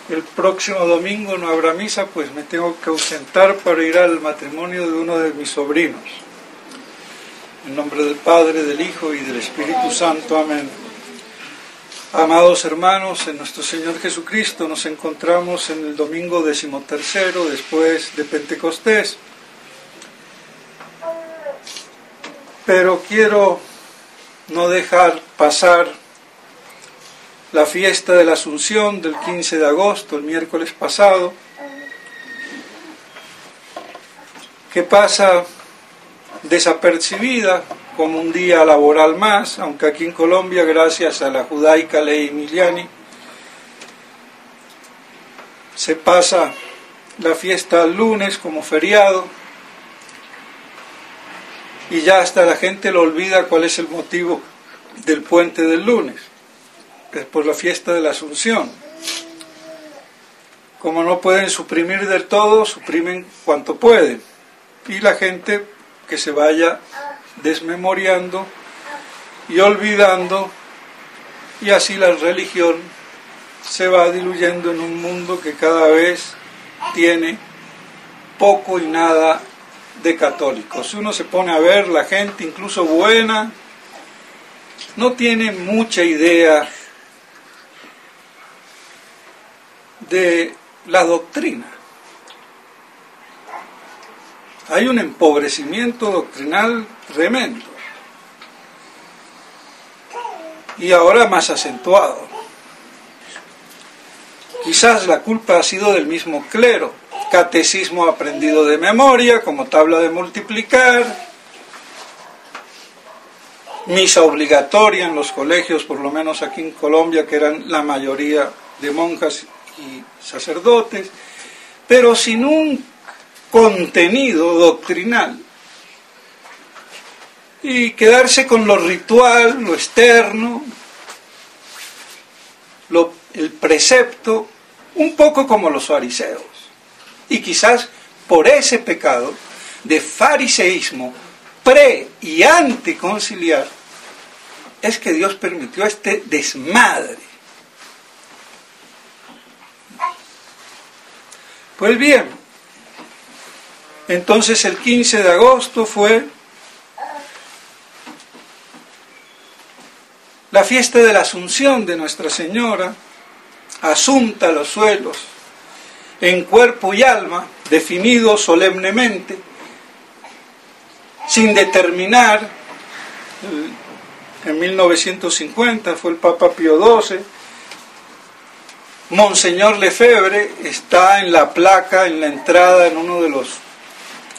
El próximo domingo no habrá misa, pues me tengo que ausentar para ir al matrimonio de uno de mis sobrinos. En nombre del Padre, del Hijo y del Espíritu Santo. Amén. Amados hermanos, en nuestro Señor Jesucristo nos encontramos en el domingo 13º después de Pentecostés. Pero quiero no dejar pasar la fiesta de la Asunción del 15 de agosto, el miércoles pasado, que pasa desapercibida como un día laboral más, aunque aquí en Colombia, gracias a la judaica ley Emiliani, se pasa la fiesta el lunes como feriado, y ya hasta la gente lo olvida cuál es el motivo del puente del lunes, que es por la fiesta de la Asunción. Como no pueden suprimir del todo, suprimen cuanto pueden, y la gente que se vaya desmemoriando y olvidando, y así la religión se va diluyendo en un mundo que cada vez tiene poco y nada de católicos. Si uno se pone a ver, la gente incluso buena no tiene mucha idea de la doctrina. Hay un empobrecimiento doctrinal tremendo, y ahora más acentuado. Quizás la culpa ha sido del mismo clero. Catecismo aprendido de memoria, como tabla de multiplicar, misa obligatoria en los colegios, por lo menos aquí en Colombia, que eran la mayoría de monjas y sacerdotes, pero sin un contenido doctrinal, y quedarse con lo ritual, lo externo, el precepto, un poco como los fariseos. Y quizás por ese pecado de fariseísmo pre- y anticonciliar es que Dios permitió este desmadre. Pues bien, entonces el 15 de agosto fue la fiesta de la Asunción de Nuestra Señora, asunta a los suelos, en cuerpo y alma, definido solemnemente, sin determinar. En 1950 fue el Papa Pío XII. Monseñor Lefebvre está en la placa, en la entrada, en uno de los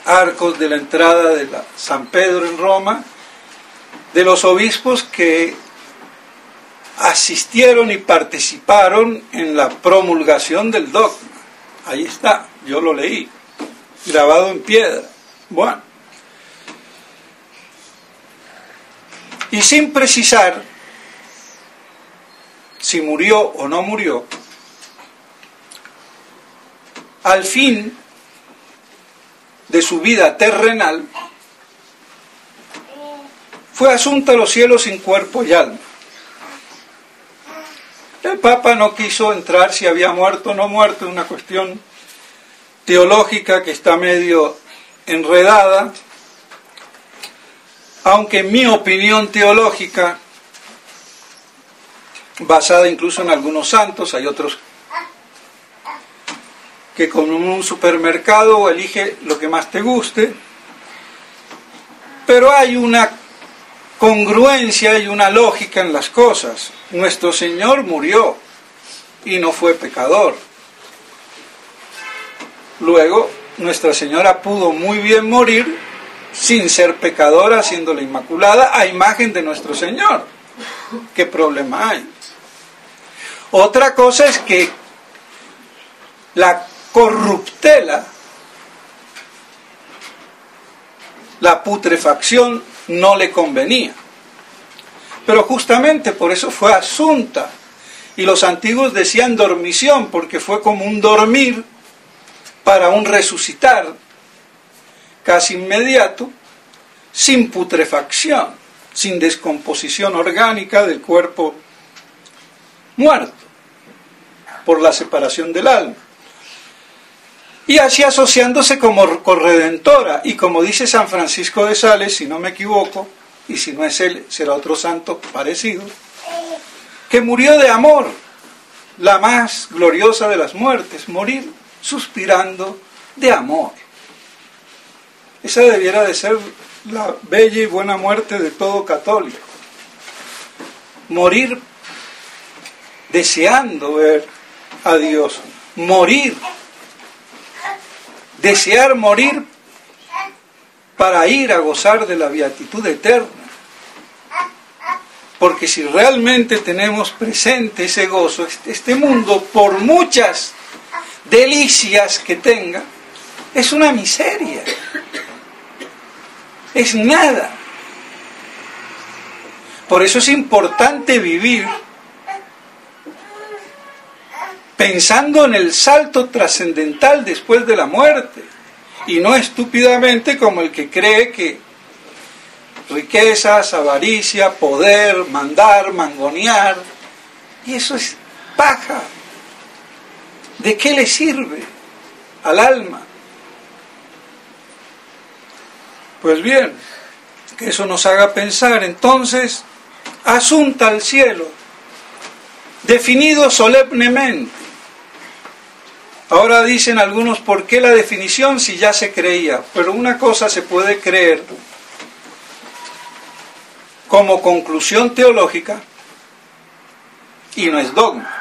arcos de la entrada de la San Pedro en Roma, de los obispos que asistieron y participaron en la promulgación del dogma. Ahí está, yo lo leí, grabado en piedra. Bueno, y sin precisar si murió o no murió, al fin de su vida terrenal, fue asunto a los cielos en cuerpo y alma. El Papa no quiso entrar si había muerto o no muerto, es una cuestión teológica que está medio enredada, aunque en mi opinión teológica, basada incluso en algunos santos, hay otros que como en un supermercado elige lo que más te guste, pero hay una congruencia y una lógica en las cosas. Nuestro Señor murió y no fue pecador. Luego, Nuestra Señora pudo muy bien morir sin ser pecadora, siendo la Inmaculada, a imagen de nuestro Señor. ¿Qué problema hay? Otra cosa es que la corruptela, la putrefacción, no le convenía. Pero justamente por eso fue asunta. Y los antiguos decían dormición, porque fue como un dormir para un resucitar casi inmediato, sin putrefacción, sin descomposición orgánica del cuerpo muerto. por la separación del alma. Y así asociándose como corredentora, y como dice San Francisco de Sales, si no me equivoco, y si no es él, será otro santo parecido, que murió de amor, la más gloriosa de las muertes, morir suspirando de amor. Esa debiera de ser la bella y buena muerte de todo católico. Morir deseando ver a Dios, morir, desear morir para ir a gozar de la beatitud eterna. Porque si realmente tenemos presente ese gozo, este mundo, por muchas delicias que tenga, es una miseria, es nada. Por eso es importante vivir pensando en el salto trascendental después de la muerte, y no estúpidamente como el que cree que riquezas, avaricia, poder, mandar, mangonear, y eso es paja. ¿De qué le sirve al alma? Pues bien, que eso nos haga pensar. Entonces, asunta al cielo, definido solemnemente. Ahora dicen algunos, ¿por qué la definición si ya se creía? Pero una cosa se puede creer como conclusión teológica y no es dogma.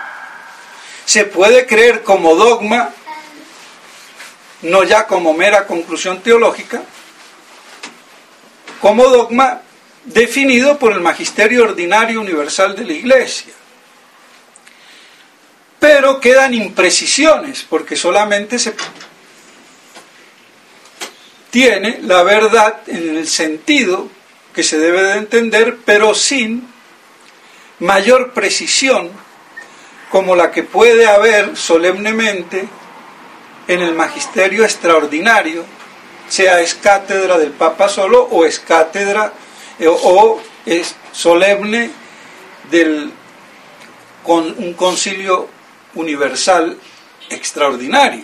Se puede creer como dogma, no ya como mera conclusión teológica, como dogma definido por el Magisterio Ordinario Universal de la Iglesia. Pero quedan imprecisiones, porque solamente se tiene la verdad en el sentido que se debe de entender, pero sin mayor precisión como la que puede haber solemnemente en el magisterio extraordinario, sea es cátedra del Papa solo o es cátedra o es solemne con un concilio universal extraordinario.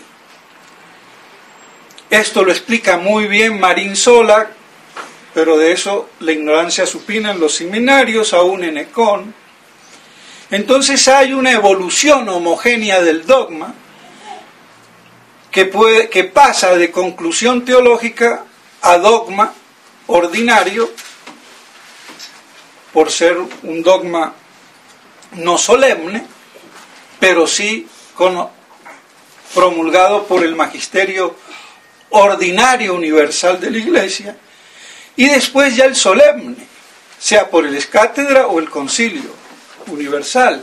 Esto lo explica muy bien Marín Sola, pero de eso la ignorancia supina en los seminarios, aún en Ecón. Entonces hay una evolución homogénea del dogma que pasa de conclusión teológica a dogma ordinario, por ser un dogma no solemne, pero sí promulgado por el magisterio ordinario universal de la Iglesia, y después ya el solemne, sea por el excátedra o el concilio universal,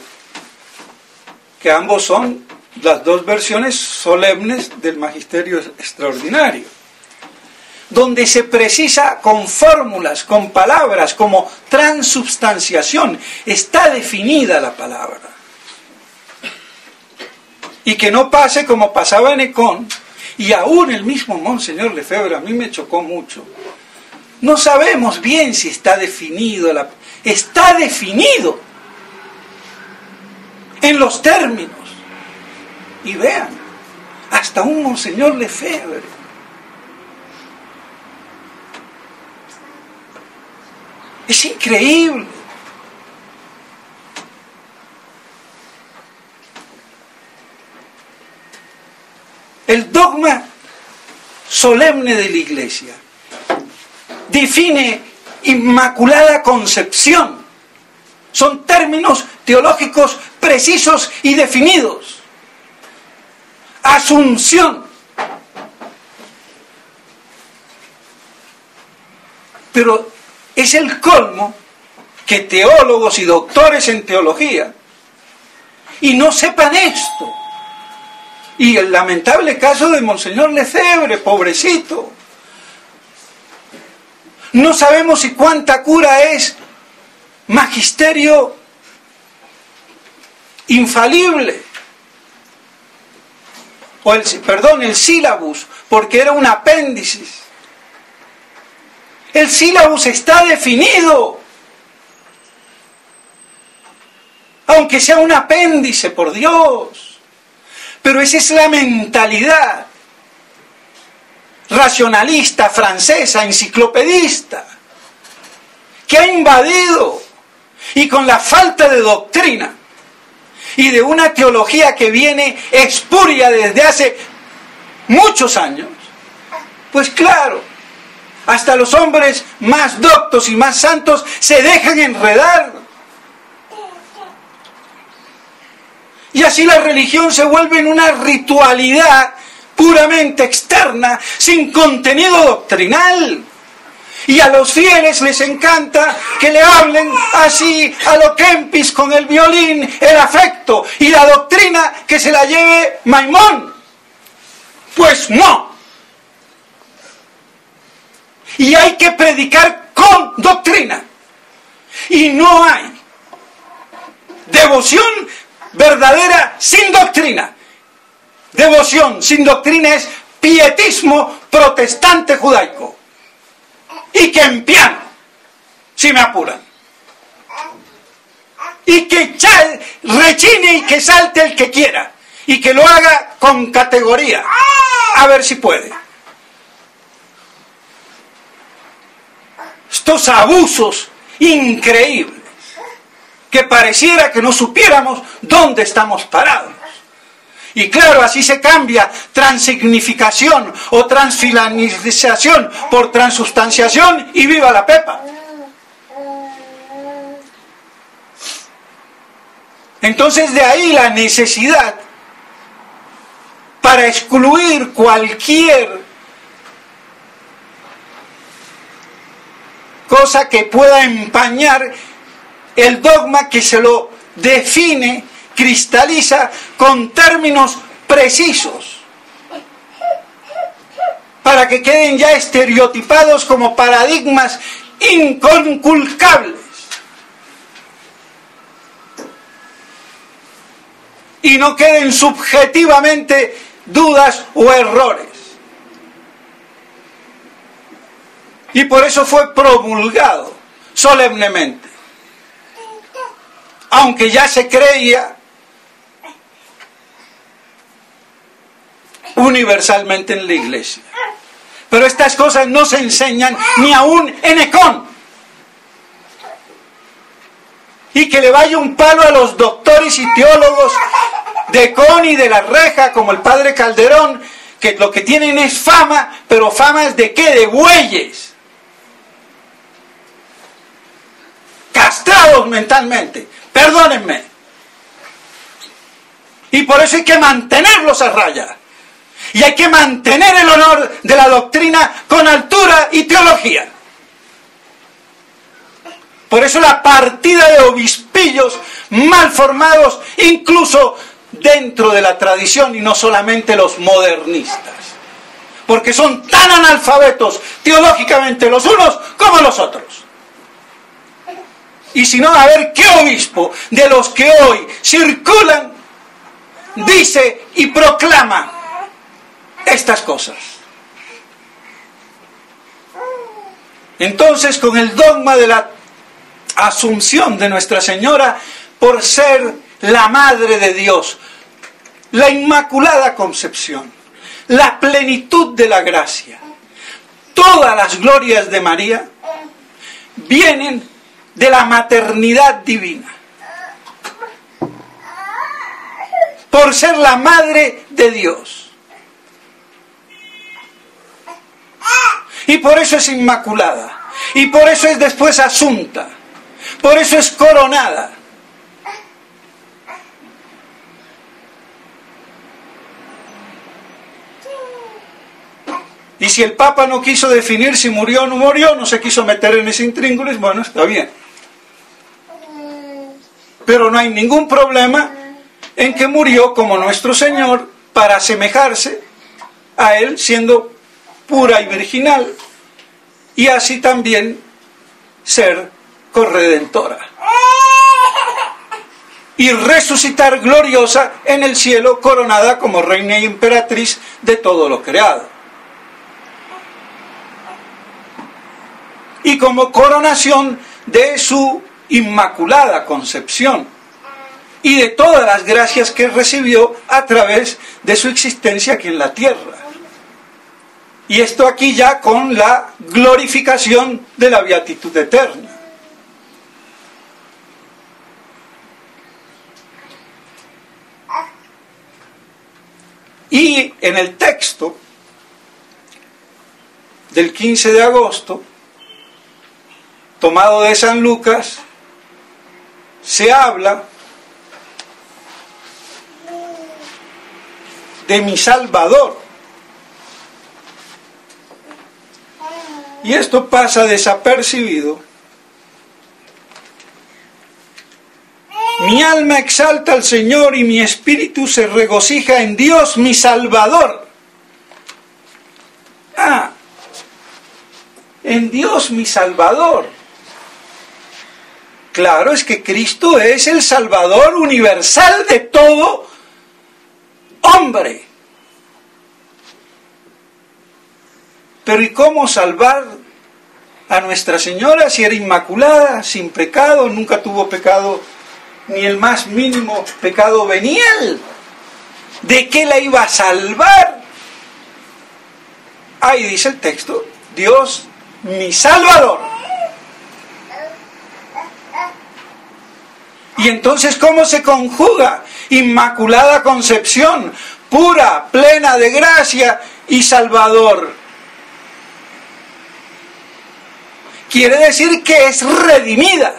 que ambos son las dos versiones solemnes del magisterio extraordinario, donde se precisa con fórmulas, con palabras, como transubstanciación, está definida la palabra. Y que no pase como pasaba en Ecón, y aún el mismo Monseñor Lefebvre, a mí me chocó mucho. No sabemos bien si está definido, está definido en los términos. Y vean, hasta un Monseñor Lefebvre. Es increíble. El dogma solemne de la Iglesia define Inmaculada Concepción. Son términos teológicos precisos y definidos. Asunción. Pero es el colmo que teólogos y doctores en teología y no sepan esto. Y el lamentable caso de Monseñor Lefebvre, pobrecito. No sabemos si cuánta cura es magisterio infalible. O el sílabus, porque era un apéndice. El sílabus está definido. Aunque sea un apéndice, por Dios. Pero esa es la mentalidad racionalista, francesa, enciclopedista, que ha invadido, y con la falta de doctrina y de una teología que viene espuria desde hace muchos años, pues claro, hasta los hombres más doctos y más santos se dejan enredar. Y así la religión se vuelve en una ritualidad puramente externa, sin contenido doctrinal. Y a los fieles les encanta que le hablen así a lo Kempis con el violín, el afecto, y la doctrina que se la lleve Maimón. Pues no. Y hay que predicar con doctrina. Y no hay devoción verdadera sin doctrina. Devoción sin doctrina es pietismo protestante judaico. Y que en piano, si me apuran. Y que rechine y que salte el que quiera. Y que lo haga con categoría. A ver si puede. Estos abusos increíbles, que pareciera que no supiéramos dónde estamos parados. Y claro, así se cambia transignificación o transfilanización por transubstanciación y viva la pepa. Entonces de ahí la necesidad para excluir cualquier cosa que pueda empañar el dogma que se lo define, cristaliza con términos precisos, para que queden ya estereotipados como paradigmas inconculcables y no queden subjetivamente dudas o errores. Y por eso fue promulgado solemnemente, aunque ya se creía universalmente en la iglesia. Pero estas cosas no se enseñan ni aún en Ecón. Y que le vaya un palo a los doctores y teólogos de Ecón y de la Reja, como el padre Calderón, que lo que tienen es fama, pero fama es de ¿qué? De bueyes. Castrados mentalmente. Perdónenme. Y por eso hay que mantenerlos a raya. Y hay que mantener el honor de la doctrina con altura y teología. Por eso la partida de obispillos mal formados, incluso dentro de la tradición, y no solamente los modernistas. Porque son tan analfabetos teológicamente los unos como los otros. Y si no, a ver qué obispo de los que hoy circulan dice y proclama estas cosas. Entonces, con el dogma de la asunción de Nuestra Señora por ser la Madre de Dios, la Inmaculada Concepción, la plenitud de la gracia, todas las glorias de María vienen de la maternidad divina, por ser la Madre de Dios. Y por eso es inmaculada. Y por eso es después asunta. Por eso es coronada. Y si el Papa no quiso definir si murió o no murió, no se quiso meter en ese intríngulis, bueno, está bien. Pero no hay ningún problema en que murió como nuestro Señor para asemejarse a Él, siendo pura y virginal, y así también ser corredentora y resucitar gloriosa en el cielo, coronada como reina y emperatriz de todo lo creado, y como coronación de su Inmaculada Concepción, y de todas las gracias que recibió a través de su existencia aquí en la tierra. Y esto aquí ya con la glorificación de la beatitud eterna. Y en el texto del 15 de agosto, tomado de San Lucas, se habla de mi Salvador. Y esto pasa desapercibido. Mi alma exalta al Señor y mi espíritu se regocija en Dios mi Salvador. En Dios mi Salvador. Claro, es que Cristo es el Salvador universal de todo hombre. Pero ¿y cómo salvar a Nuestra Señora si era inmaculada, sin pecado, nunca tuvo pecado, ni el más mínimo pecado venial? ¿De qué la iba a salvar? Ahí dice el texto, Dios mi Salvador. Y entonces, ¿cómo se conjuga? Inmaculada concepción, pura, plena de gracia y Salvador. Quiere decir que es redimida.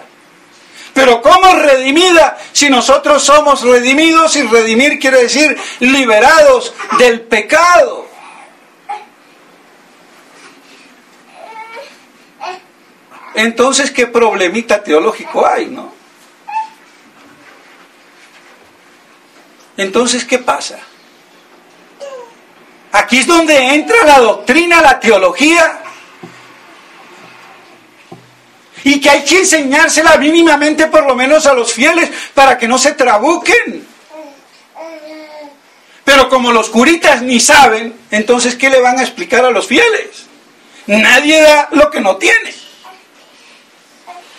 Pero ¿cómo redimida si nosotros somos redimidos? Y redimir quiere decir liberados del pecado. Entonces, ¿qué problemita teológico hay, no? Entonces, ¿qué pasa? Aquí es donde entra la doctrina, la teología, y que hay que enseñársela mínimamente por lo menos a los fieles para que no se trabuquen. Pero como los curitas ni saben, entonces ¿qué le van a explicar a los fieles? Nadie da lo que no tiene.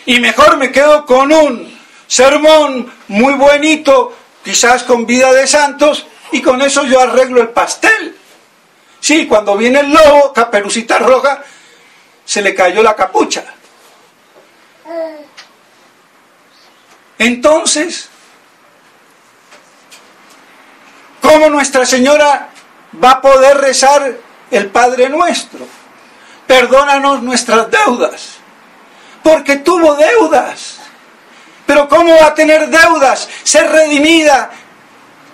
Y mejor me quedo con un sermón muy bonito, quizás con vida de santos, y con eso yo arreglo el pastel. Sí, cuando viene el lobo, Caperucita Roja, se le cayó la capucha. Entonces, ¿cómo Nuestra Señora va a poder rezar el Padre Nuestro? Perdónanos nuestras deudas, porque tuvo deudas. Pero ¿cómo va a tener deudas? Ser redimida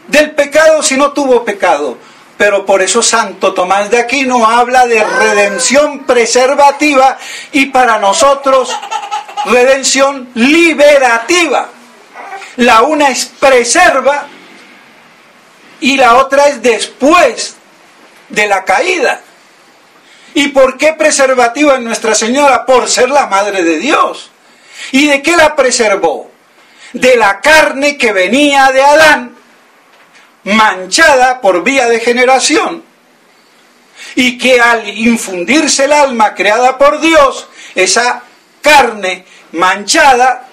del pecado si no tuvo pecado. Pero por eso Santo Tomás de Aquino habla de redención preservativa y para nosotros redención liberativa. La una es preserva y la otra es después de la caída. ¿Y por qué preservativa en Nuestra Señora? Por ser la Madre de Dios. ¿Y de qué la preservó? De la carne que venía de Adán, manchada por vía de generación, y que al infundirse el alma creada por Dios, esa carne manchada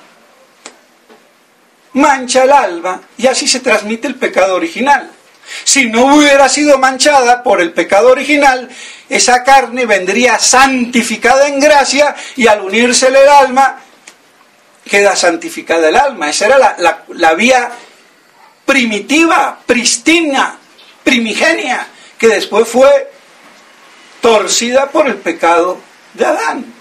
mancha el alma y así se transmite el pecado original. Si no hubiera sido manchada por el pecado original, esa carne vendría santificada en gracia y al unírsele el alma, queda santificada el alma. Esa era la vía primitiva, pristina, primigenia, que después fue torcida por el pecado de Adán.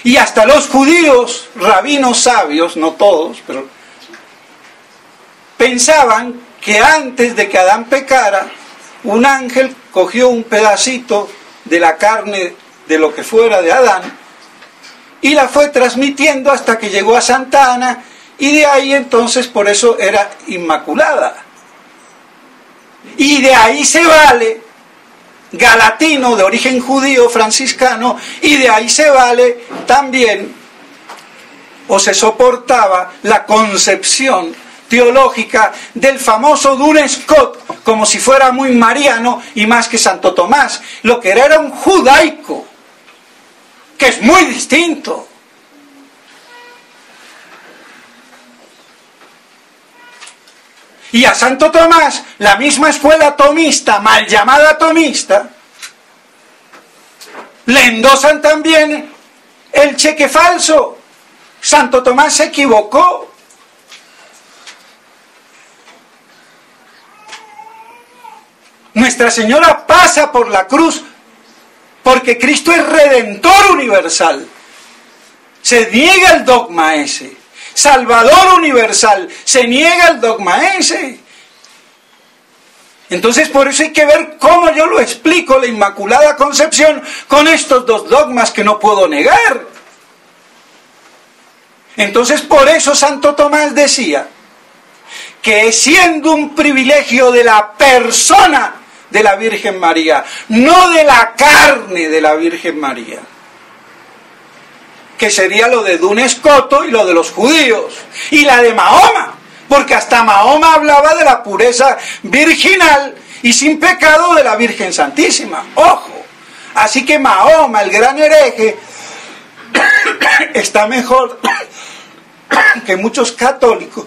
Y hasta los judíos, rabinos sabios, no todos, pero pensaban que antes de que Adán pecara, un ángel cogió un pedacito de la carne de lo que fuera de Adán y la fue transmitiendo hasta que llegó a Santa Ana, y de ahí entonces por eso era inmaculada. Y de ahí se vale galatino de origen judío franciscano, y de ahí se vale también o se soportaba la concepción teológica del famoso Duns Scot, como si fuera muy mariano y más que Santo Tomás. Lo que era un judaico, que es muy distinto. Y a Santo Tomás, la misma escuela tomista, mal llamada tomista, le endosan también el cheque falso. Santo Tomás se equivocó. Nuestra Señora pasa por la cruz porque Cristo es Redentor universal. Se niega el dogma ese. Salvador universal. Se niega el dogma ese. Entonces por eso hay que ver cómo yo lo explico, la Inmaculada Concepción, con estos dos dogmas que no puedo negar. Entonces por eso Santo Tomás decía que siendo un privilegio de la persona de la Virgen María, no de la carne de la Virgen María, que sería lo de Duns Scotus y lo de los judíos, y la de Mahoma, porque hasta Mahoma hablaba de la pureza virginal y sin pecado de la Virgen Santísima. ¡Ojo! Así que Mahoma, el gran hereje, está mejor que muchos católicos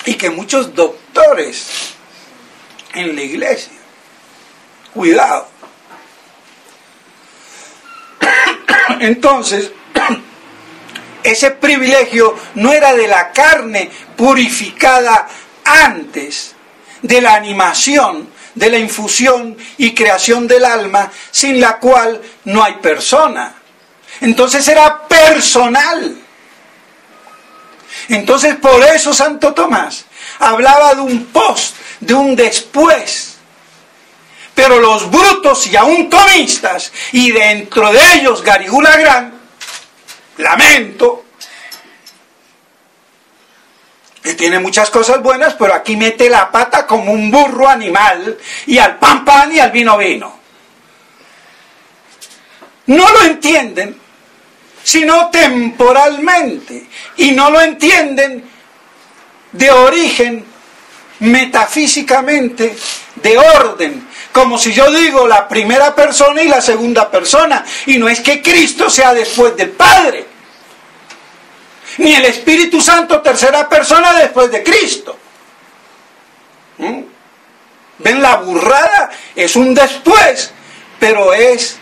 y que muchos doctores en la iglesia. Cuidado. Entonces, ese privilegio no era de la carne purificada antes de la animación, de la infusión y creación del alma, sin la cual no hay persona. Entonces era personal. Entonces por eso Santo Tomás hablaba de un post, de un después. Pero los brutos y aún tomistas, y dentro de ellos Garigula Gran, lamento, que tiene muchas cosas buenas, pero aquí mete la pata como un burro animal, y al pan pan y al vino vino. No lo entienden, sino temporalmente, y no lo entienden de origen, metafísicamente, de orden, como si yo digo la primera persona y la segunda persona, y no es que Cristo sea después del Padre, ni el Espíritu Santo tercera persona después de Cristo. ¿Ven la burrada? Es un después, pero es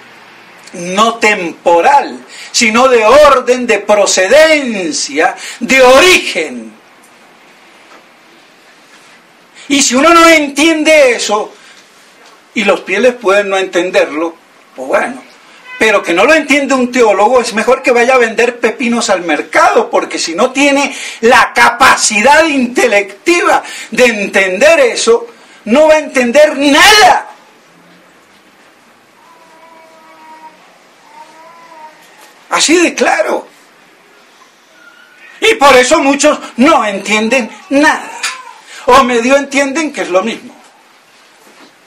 no temporal, sino de orden, de procedencia, de origen. Y si uno no entiende eso, y los fieles pueden no entenderlo, pues bueno, pero que no lo entiende un teólogo, es mejor que vaya a vender pepinos al mercado, porque si no tiene la capacidad intelectiva de entender eso, no va a entender nada. Así de claro. Y por eso muchos no entienden nada. O medio entienden que es lo mismo.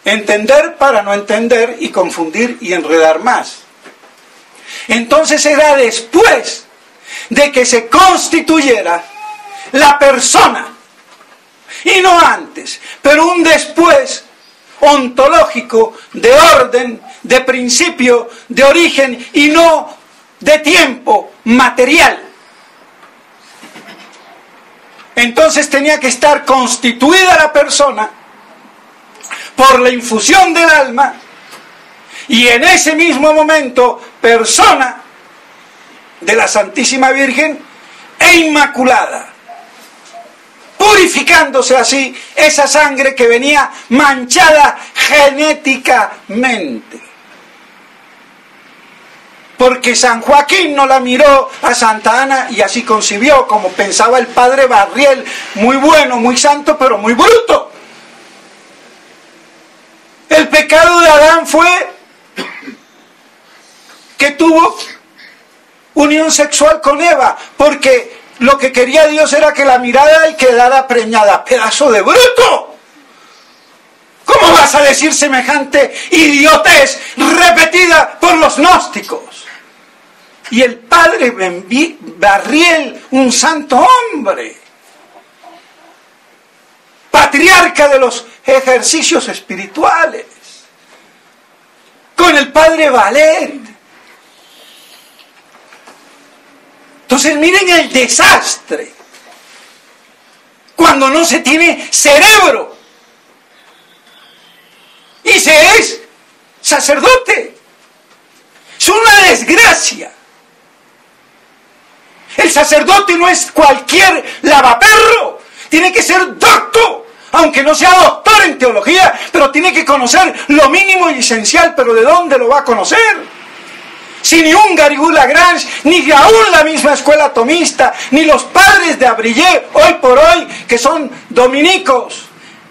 Entender para no entender y confundir y enredar más. Entonces era después de que se constituyera la persona. Y no antes, pero un después ontológico, de orden, de principio, de origen y no de tiempo material. Entonces tenía que estar constituida la persona por la infusión del alma, y en ese mismo momento persona de la Santísima Virgen e inmaculada, purificándose así esa sangre que venía manchada genéticamente. Porque San Joaquín no la miró a Santa Ana y así concibió, como pensaba el padre Barriel, muy bueno, muy santo, pero muy bruto. El pecado de Adán fue que tuvo unión sexual con Eva, porque lo que quería Dios era que la mirara y quedara preñada. ¡Pedazo de bruto! ¿Cómo vas a decir semejante idiotez repetida por los gnósticos? Y el padre Barriel, un santo hombre, patriarca de los ejercicios espirituales, con el padre Valer. Entonces miren el desastre. cuando no se tiene cerebro y se es sacerdote. Es una desgracia. El sacerdote no es cualquier lavaperro, tiene que ser docto, aunque no sea doctor en teología, pero tiene que conocer lo mínimo y esencial. ¿Pero de dónde lo va a conocer? Si ni un Garrigou Lagrange, ni aún la misma escuela tomista, ni los padres de Abrillé, hoy por hoy, que son dominicos,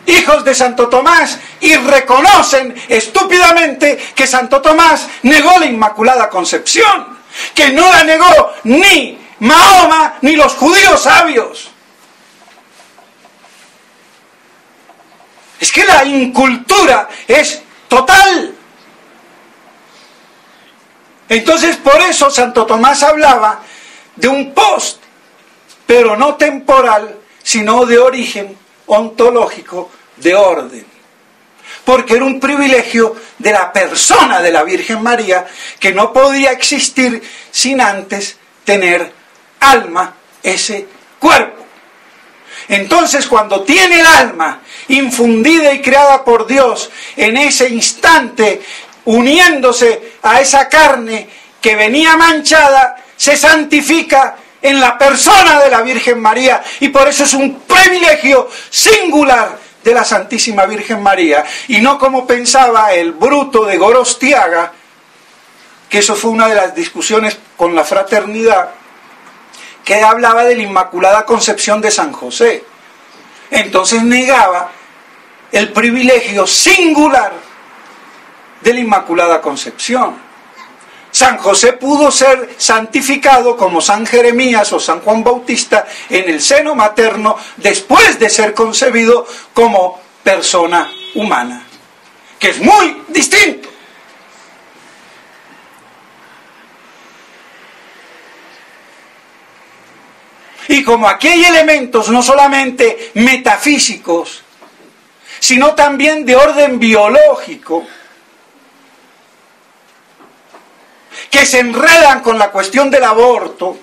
hijos de Santo Tomás, y reconocen estúpidamente que Santo Tomás negó la Inmaculada Concepción, que no la negó ni Mahoma ni los judíos sabios. Es que la incultura es total. Entonces, por eso Santo Tomás hablaba de un post, pero no temporal, sino de origen ontológico, de orden. Porque era un privilegio de la persona de la Virgen María, que no podía existir sin antes tener alma, ese cuerpo. Entonces, cuando tiene el alma infundida y creada por Dios, en ese instante, uniéndose a esa carne que venía manchada, se santifica en la persona de la Virgen María, y por eso es un privilegio singular de la Santísima Virgen María, y no como pensaba el bruto de Gorostiaga, que eso fue una de las discusiones con la fraternidad, que hablaba de la Inmaculada Concepción de San José. Entonces negaba el privilegio singular de la Inmaculada Concepción. San José pudo ser santificado como San Jeremías o San Juan Bautista en el seno materno después de ser concebido como persona humana, que es muy distinto. Y como aquí hay elementos no solamente metafísicos, sino también de orden biológico, que se enredan con la cuestión del aborto,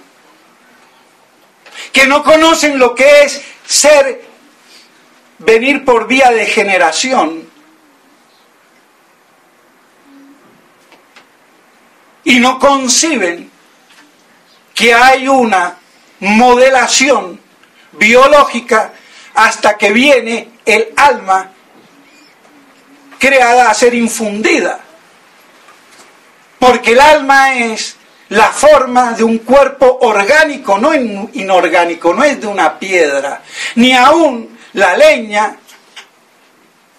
que no conocen lo que es venir por vía de generación, y no conciben que hay una modelación biológica hasta que viene el alma creada a ser infundida. Porque el alma es la forma de un cuerpo orgánico, no inorgánico, no es de una piedra, ni aún la leña,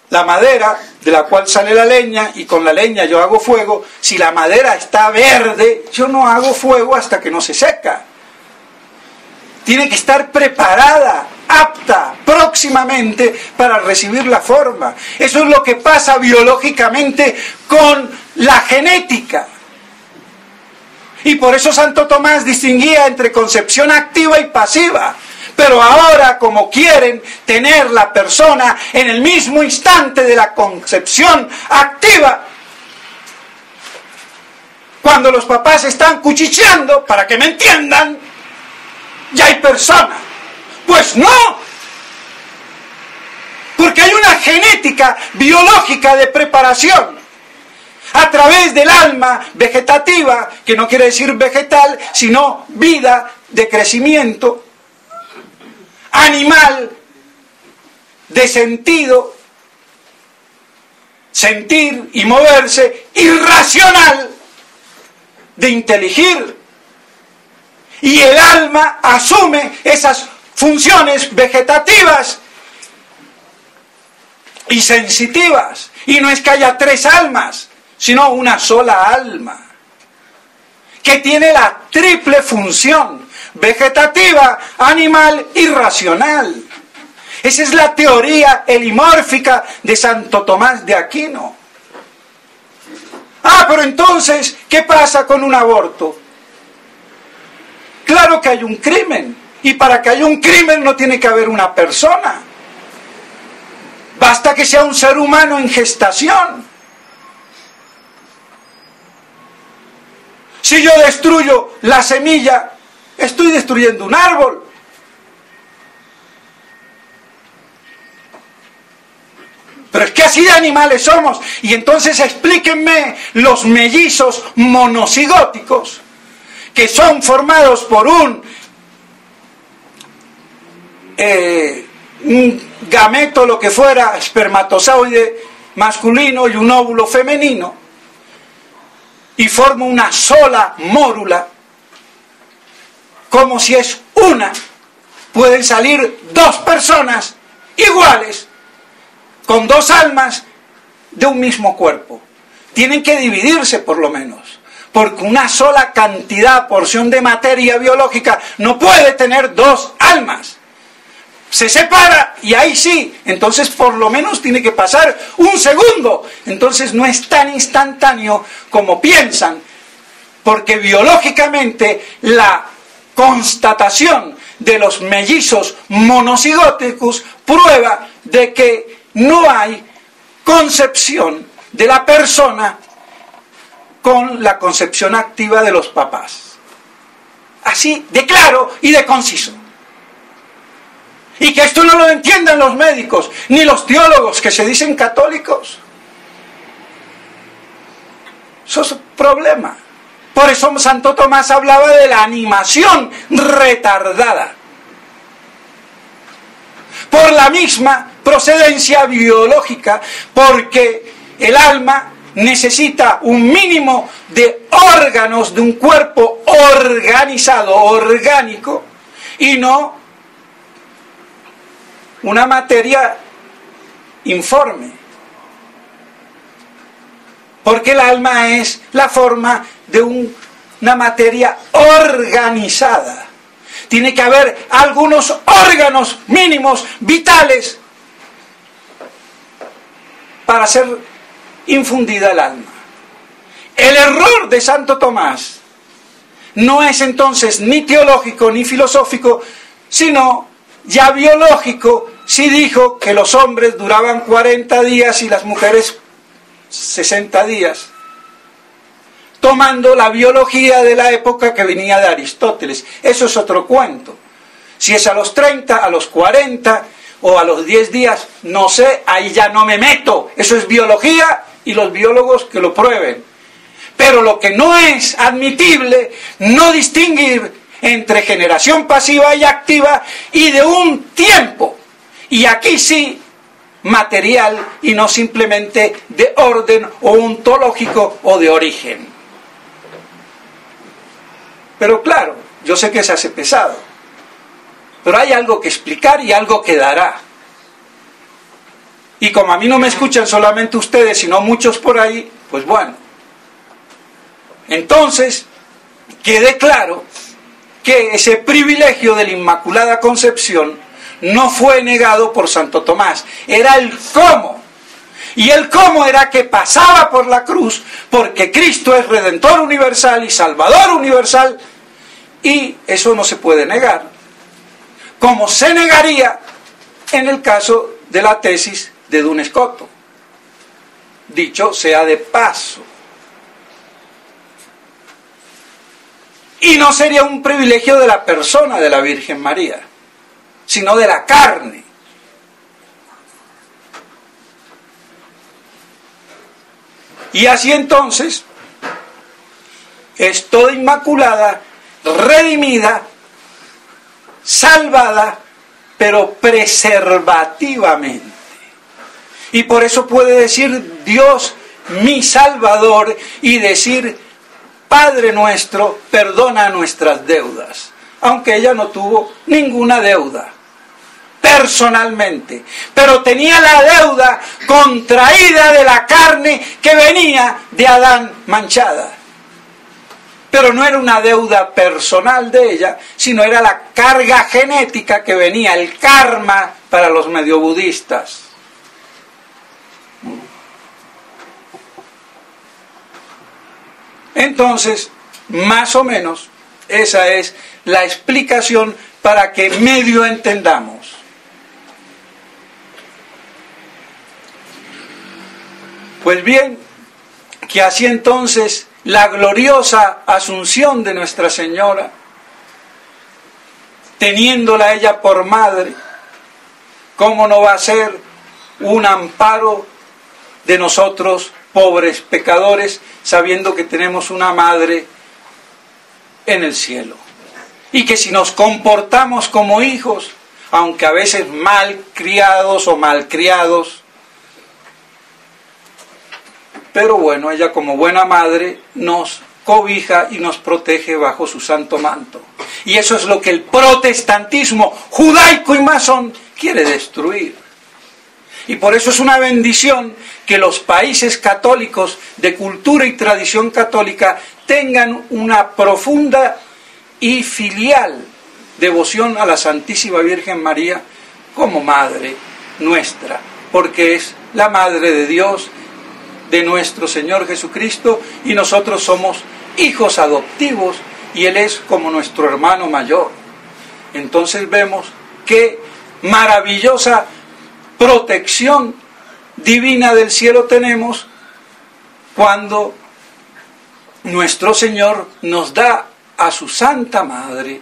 la madera de la cual sale la leña, y con la leña yo hago fuego. Si la madera está verde, yo no hago fuego hasta que no se seca. Tiene que estar preparada, apta, próximamente para recibir la forma. Eso es lo que pasa biológicamente con la genética. Y por eso Santo Tomás distinguía entre concepción activa y pasiva. Pero ahora, como quieren tener la persona en el mismo instante de la concepción activa, cuando los papás están cuchicheando, para que me entiendan, ya hay persona. Pues no, porque hay una genética biológica de preparación a través del alma vegetativa, que no quiere decir vegetal, sino vida de crecimiento, animal de sentido, sentir y moverse, irracional de inteligir. Y el alma asume esas funciones vegetativas y sensitivas. Y no es que haya tres almas, sino una sola alma, que tiene la triple función: vegetativa, animal y racional. Esa es la teoría helimórfica de Santo Tomás de Aquino. Ah, pero entonces, ¿qué pasa con un aborto? Claro que hay un crimen, y para que haya un crimen no tiene que haber una persona. Basta que sea un ser humano en gestación. Si yo destruyo la semilla, estoy destruyendo un árbol. Pero es que así de animales somos. Y entonces explíquenme los mellizos monocigóticos, que son formados por un gameto, lo que fuera, espermatozoide masculino y un óvulo femenino, y forma una sola mórula, como si es una. Pueden salir dos personas iguales, con dos almas de un mismo cuerpo. Tienen que dividirse por lo menos, porque una sola cantidad, porción de materia biológica no puede tener dos almas. Se separa y ahí sí, entonces por lo menos tiene que pasar un segundo. Entonces no es tan instantáneo como piensan, porque biológicamente la constatación de los mellizos monocigóticos prueba de que no hay concepción de la persona con la concepción activa de los papás. Así de claro y de conciso. Y que esto no lo entiendan los médicos, ni los teólogos que se dicen católicos. Eso es un problema. Por eso Santo Tomás hablaba de la animación retardada, por la misma procedencia biológica, porque el alma necesita un mínimo de órganos de un cuerpo organizado, orgánico, y no una materia informe. Porque el alma es la forma de una materia organizada. Tiene que haber algunos órganos mínimos, vitales, para ser infundida el alma. El error de Santo Tomás no es entonces ni teológico ni filosófico, sino ya biológico. Sí dijo que los hombres duraban 40 días y las mujeres 60 días, tomando la biología de la época que venía de Aristóteles. Eso es otro cuento. Si es a los 30, a los 40 o a los 10 días, no sé, ahí ya no me meto. Eso es biología y los biólogos que lo prueben. Pero lo que no es admitible, no distinguir entre generación pasiva y activa y de un tiempo. Y aquí sí, material y no simplemente de orden o ontológico o de origen. Pero claro, yo sé que se hace pesado, pero hay algo que explicar y algo que dará. Y como a mí no me escuchan solamente ustedes, sino muchos por ahí, pues bueno. Entonces, quede claro que ese privilegio de la Inmaculada Concepción no fue negado por Santo Tomás, era el cómo. Y el cómo era que pasaba por la cruz, porque Cristo es Redentor universal y Salvador universal, y eso no se puede negar. Como se negaría en el caso de la tesis de Duns Scotus. Dicho sea de paso. Y no sería un privilegio de la persona de la Virgen María, sino de la carne. Y así entonces es toda inmaculada, redimida, salvada, pero preservativamente. Y por eso puede decir Dios mi Salvador y decir Padre nuestro, perdona nuestras deudas, aunque ella no tuvo ninguna deuda personalmente, pero tenía la deuda contraída de la carne que venía de Adán manchada. Pero no era una deuda personal de ella, sino era la carga genética que venía, el karma para los mediobudistas. Entonces, más o menos, esa es la explicación para que medio entendamos. Pues bien, que así entonces la gloriosa Asunción de Nuestra Señora, teniéndola ella por madre, ¿cómo no va a ser un amparo de nosotros, pobres pecadores, sabiendo que tenemos una madre en el cielo. Y que si nos comportamos como hijos, aunque a veces mal criados o malcriados, pero bueno, ella como buena madre nos cobija y nos protege bajo su santo manto. Y eso es lo que el protestantismo judaico y masón quiere destruir. Y por eso es una bendición que los países católicos de cultura y tradición católica tengan una profunda y filial devoción a la Santísima Virgen María como Madre nuestra, porque es la Madre de Dios, de nuestro Señor Jesucristo, y nosotros somos hijos adoptivos y Él es como nuestro hermano mayor. Entonces vemos qué maravillosa protección divina del cielo tenemos cuando nuestro Señor nos da a su Santa Madre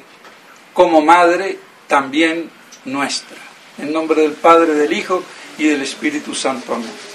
como Madre también nuestra. En nombre del Padre, del Hijo y del Espíritu Santo. Amén.